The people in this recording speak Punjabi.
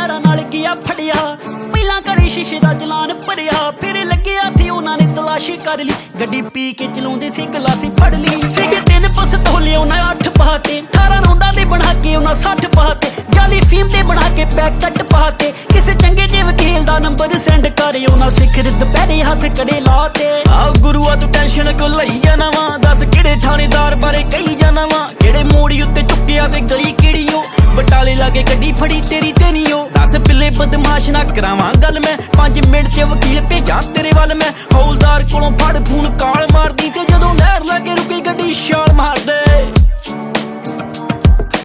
ਯਾਰਾਂ ਨਾਲ ਗਿਆ ਫੜਿਆ। ਪਹਿਲਾਂ ਕੜੇ ਸ਼ੀਸ਼ੇ ਦਾ ਚਲਾਨ ਭਰਿਆ, ਫਿਰ ਲੱਗਿਆ ਤੇ ਉਹਨਾਂ ਨੇ ਤਲਾਸ਼ੀ ਕਰ ਲਈ। ਗੱਡੀ ਪੀ ਕੇ ਚਲਾਉਂਦੇ ਸੀ, ਗਲਾਸੀ ਫੜ ਲਈ ਸੀਗੇ। 3 ਪਿਸਤੌਲੇ ਉਹਨਾਂ 8 ਪਾਤੇ, 18 ਰੌਂਦਾਂ ਦੇ ਬਣਾ ਕੇ ਉਹਨਾਂ 60 ਪਾਤੇ। ਜਾਲੀ ਫੀਮ ਦੇ ਬਣਾ ਕੇ ਪੈਕ ਕੱਟ ਪਾਤੇ। ਕਿਸੇ ਚੰਗੇ ਜਿਹੇ ਵਕੀਲ ਦਾ ਨੰਬਰ ਸੈਂਡ ਕਰ, ਉਹਨਾਂ ਸਿਖਰ ਦੁਪਹਿਰੇ ਹੱਥ ਕੜੇ ਲਾਤੇ। ਆ ਗੁਰੂਆ ਤੂੰ ਟੈਨਸ਼ਨ ਕਿਉਂ ਲਈ ਜਾਣਾ ਵਾ, ਦੱਸ ਕਿਹੜੇ ਥਾਣੇਦਾਰ ਬਾਰੇ ਕਹੀ ਜਾਣਾ ਵਾ। ਕਿਹੜੇ ਮੋੜੀ ਉੱਤੇ ਚੁੱਕਿਆ ਤੇ ਗਲੀ ਕਿਹੜੀ ਓ, ਬਟਾਲੇ ਲਾਗੇ ਗੱਡੀ ਫੜੀ ਤੇਰੀ ਤੇ ਨੀ ਓ। ਦੱਸ ਪਿੱਲੇ ਬਦਮਾਸ਼ ਨਾ ਕਰਾਵਾਂ ਗੱਲ ਮੈਂ, 5 ਮਿੰਟ ਚ ਵਕੀਲ ਭੇਜਾਂ ਤੇਰੇ ਵੱਲ ਮੈਂ। ਹੌਲਦਾਰ ਕੋਲੋਂ ਫੜ ਫੋਨ ਕਾਲ ਮਾਰਦੀ, ਤੇ ਜਦੋਂ ਨਹਿਰ ਲਾਗੇ ਰੁਕੀ ਗੱਡੀ ਛਾਲ ਮਾਰਦੇ।